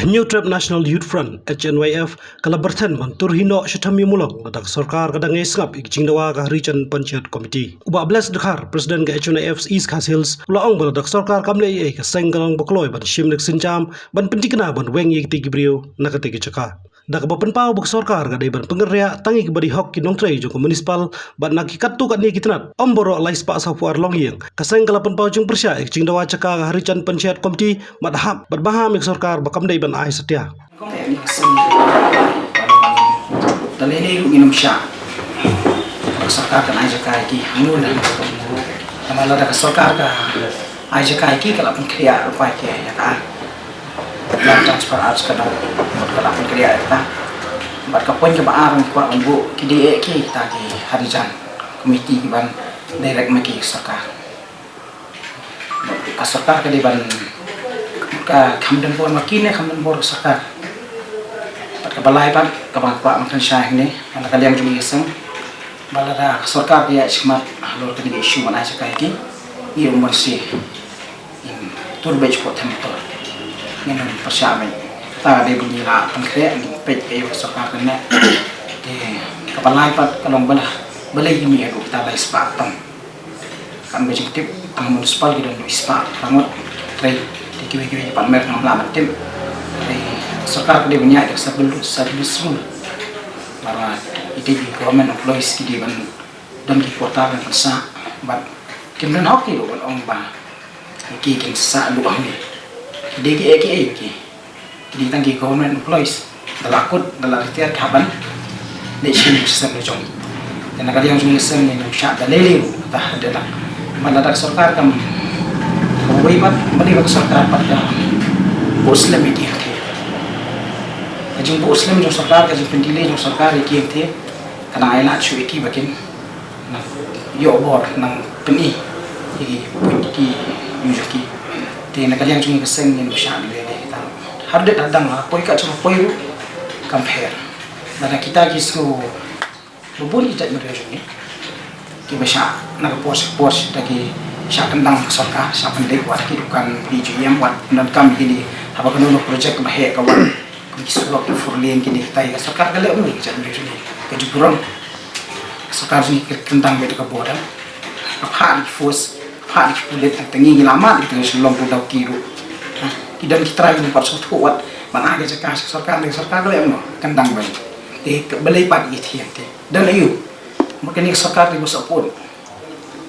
New Trap National Youth Front HNYF kala berthan mantur hino syatami mulong ladak sarkar kadang ngap ikjing dawa ka harijan panchayat committee. Uba belas dekhar Presiden ke HNYF East Khas Hills ulaong baladak sarkar kamle ka senggalang bakloy ban shim nek sinjam ban pentikna ban weng yik tigi brio nakate chaka. Dak bapen pau bak sarkar gadai ban pengerya tangi kebadi hok kinong tray jong municipal ban nakikat tu kat ni kitnat omboro lais pa sa fuar long yeng kaseng kala pen pau jong persya ikjing dawa chaka ka harijan panchayat committee madhap badbaha mik sarkar bakam dai ban ai setia. Dalili ko ginom siya. Sarkar kan aja kay ki hangun na. Namala da sarkar ka aja kay ki kala pun kriya upay ke ya ka. Lang transfer arts ka daw. Kala pun kriya ta. Bat ka pon ka baarang ko ang bu ki di ki ta ki harijan committee ban direct maki sarkar. Ka sarkar ka di ban ka kamdan pon makine kamdan pon sarkar. Balai pan kabang pak makan syah ini anak kalian juga iseng balada sarkar dia cuma halor tadi isu mana saja kaki ini umur si turbej pot tempel ini persiapan tak ada bunyi lah pengkriak ini pej sarkar kena di balai pan kalau balai ini aku kita balai sepatam kan bejeng tip tang municipal kita nu ispa rangut tray di kiwi pan mer nam lamat tim sarkar dia banyak sebelum para itu government employees di ban dan di kota dan sa ban kemudian hoki lo ban ong ba ki kin sa lu ang di di tangki government employees dalakut dalartiat haban di sini sistem jong dan kali yang jung sistem ni sya dalili tah ada maladak sarkar kam kawai mali sarkar pada muslim media jumbo Muslim jong sarkar ka jung pendile jong sarkar iki ente kana ila chu iki bakin na yo bor nang peni iki pundi yuki te na kalian jung keseng ni sha le ta har de dadang ha poi ka chu poi ru compare na kita kisu bubun kita mere jung ni ki basha na pos taki sha kendang sarkar sha pendek wat ki dukan PGM wat dan kam ini apa kono project bahe kawan Isulok furlien kini kita ya sarkar kali umur jadi begini kejuburan sarkar ini tentang betul kebodan apa force apa kulit tengi lama itu selong pun kiru dan kita lagi empat suatu kuat mana aja cakap sarkar kali umur tentang baik beli pad itu yang dan ayu mungkin ini sarkar itu sepun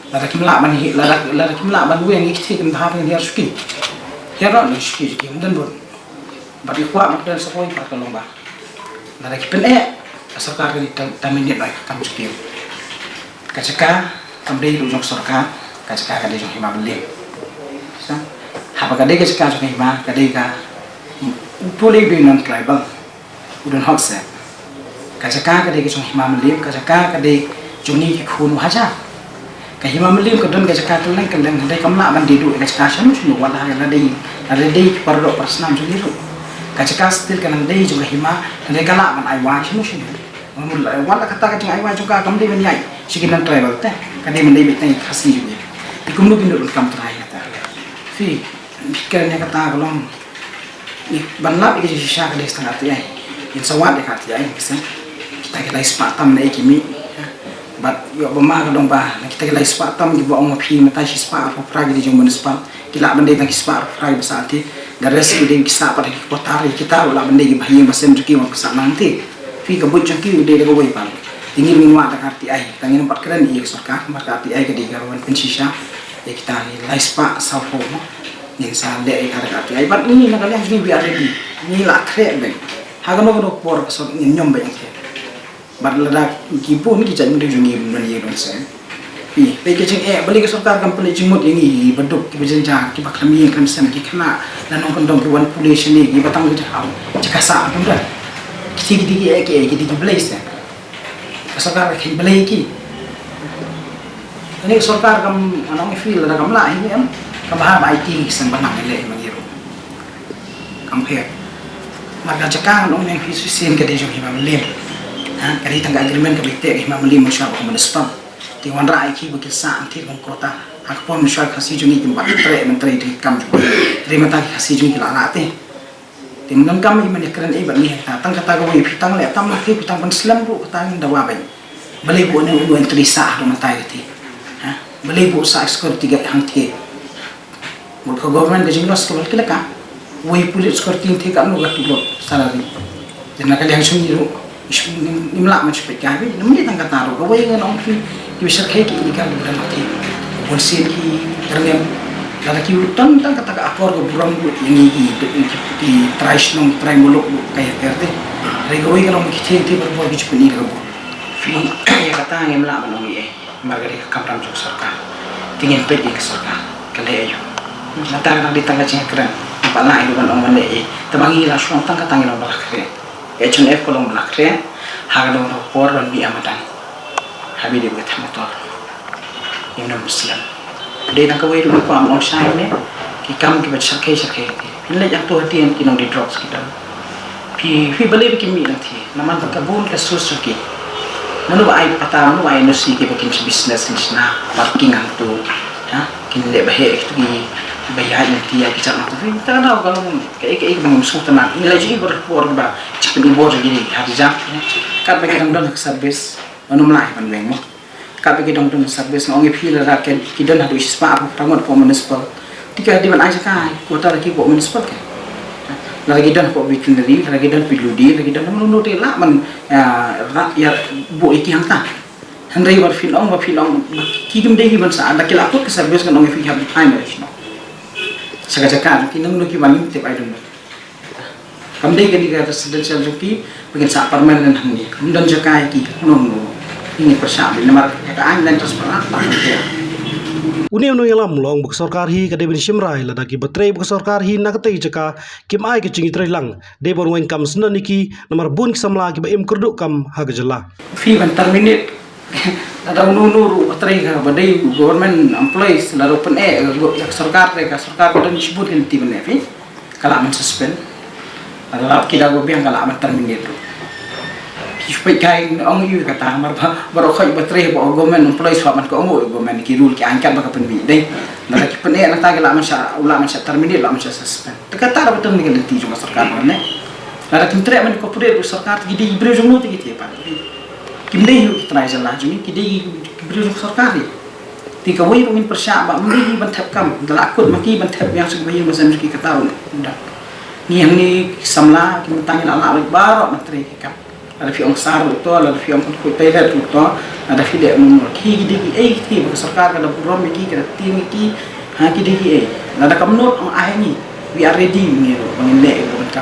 lada kimla mani lada kimla mani yang itu tentang apa yang dia suki ya orang suki dan pun bagi kuat makan sepoi pak lomba. Nara kipen sarkar ni taminit baik kamu sekir. Kacaka tamdei lujong sarkar kacaka kadai jong hima beli. Haba kadai kacaka jong hima kadai ka pulih non tribal udan hokse. Kacaka kadai jong hima beli kacaka kadai jong ni khunu haja. Kahima beli kadon kacaka tulen kadang kadai kamla ban didu kacaka sunu wala kadai kadai pardo persnam sunu. Kacaka still kanang day juga hima kanang kala man aiwan sino wala kata kacang aiwan juga kam day menyai sikinan travel teh kadai mendai beteng khasi juga ikumnu bindu kam trai kata fi bikarnya kata kalong banlap iki sisa kadai setengah tu ai in sawat dekat ai bisa kita kita ispatam na ikimi bat yo bama kadong ba kita kita ispatam di bawah ngopi mata sispa apa pragi di jong municipal kila mendai tak ispa pragi besati dari sini kisah pada kota kita ulah benda bahagian bahasa Melayu mau kesal nanti, fi kebut joki udah ada kau ipan, ingin minum ada karti air, tangin empat keren iya sarkar, empat karti air kedai karuan pensisa, ya kita lais pak sapo, yang sande ada karti air, but ini nak kalian sini biar ready, ini lah keren bang, hagan mau kedok por kesot nyom banyak keren, but ledak kipun kita jadi jungi benda don sen. Kecing beli ke sarkar kan pelai jemut ini beduk ke berjenjang ke bakami kan sen ke kena dan orang dong ke wan pulis ni ke batang ke jauh cekasa tu dah kiti beli sen sarkar ke beli ki ini sarkar kam anong feel ada kam lah ini kam bahar IT sen banang le mangiru kam ke marga cekang nong yang fisusin ke dejong himam lim kali tangga agreement ke bitek himam lim musyawah menespam Tiwan rai ki berkisah anti kota. Aku pun mesyuarat kasih jungi tempat menteri di kam. Terima kasih kasih jungi kelak Tingnan kami menikran iban ni tang kata gawi pitang le tam laki pitang Islam bu tang dawa bay balai bu ne ulu entri sa do matai ti ha balai bu sa skor tiga hang ti mul ko government de jinglos ko kila ka woi pulit skor tin ti ka no gatu lo salari jena kali yang suni ru nimla ma chpe ka bi namni tang kata ro woi ngan ong fi ki bisa kai ki ni ka da mati polisi ki ternem lada ki utang tang kata ka apor ko burang bu ini di price nong try muluk bu kaya terde regoi kan ong ki ti berbo ki chpe ni ko fi ya kata ngem la manong ye magari ka kam juk sarkar tingin pe ke sarkar kale ayo natang nang ditangga ceng keren pala itu kan ong mane e tabangi la shong tang katang lo balak kre HNF ko long balak kre haga lo por ron bi amatan habi de bet motor yang nam muslim de nang kawai ru ko am ong sai ne ki kam ki bat sarkai le jak to hatien ki nong di drops kita fi bale ki mi nang thi naman ka bun ka susuki manu ai pata manu ai no si ki bakin business ni na parking ang to ha kin le bahe itu ki bayar nanti ya kita nak tapi kita tahu kalau kayak bang musuh tenang ini lagi berpor ba cepat ibor gini hari jam kan bagi dong service anu mulai pan bang kan bagi dong service ngongi feel raken kita nak isi spa aku tangon po municipal tiga di mana aja kan kota lagi po municipal kan lagi dan po bikin dari lagi dan piludi lagi dan menurut lah man ya bu iki yang tak Henry berfilong kikim deh gimana saat laki lapor ke service kan ngongi feel habis time no Saka-saka kinang nuki manim tip ay dun. Kamday gani ka residential ruki bigyan sa permanent hangni. Kamdan jaka ki no ini persabi namar kaaan dan terus perat Uni yalam long buk sarkar hi kadai bin shimrai la daki batre buk sarkar hi nakatai jaka kim ai ke cingi lang de bon wen kam sna niki namar bun samla ki ba im kurduk kam hagajala. Fi ban terminate ada unu bateri ka badai government employees lalu pen sarkar dan disebut henti benefi kalau aman suspend ada kita go biang kalau aman terminate supaya kain ong yu kata baru kau bateri bo government employees faman ko ong government ki rule ki angkat baka pen bi dai na ki pen na ta kalau aman sa terminate aman sa suspend kata betul ni henti juga sarkar ne na kim tre man ko pure sarkar gidi ibre jomno ti ti pa Kimdei kita naik jalan jumi kidei beri sarkari. Tika woi rumin persya ba mendei bantap kam dalakut maki bantap yang sebayi macam kita tahu dah. Ni yang ni samla kita tanya ala baru menteri kam. Ada fi ong sar to ada fi ong ko tayar to ada fi de ki kidei ti sarkar kada burom ki kada tim ki ha kidei ada kamnot ang ahni we are ready ni bangin le bangka.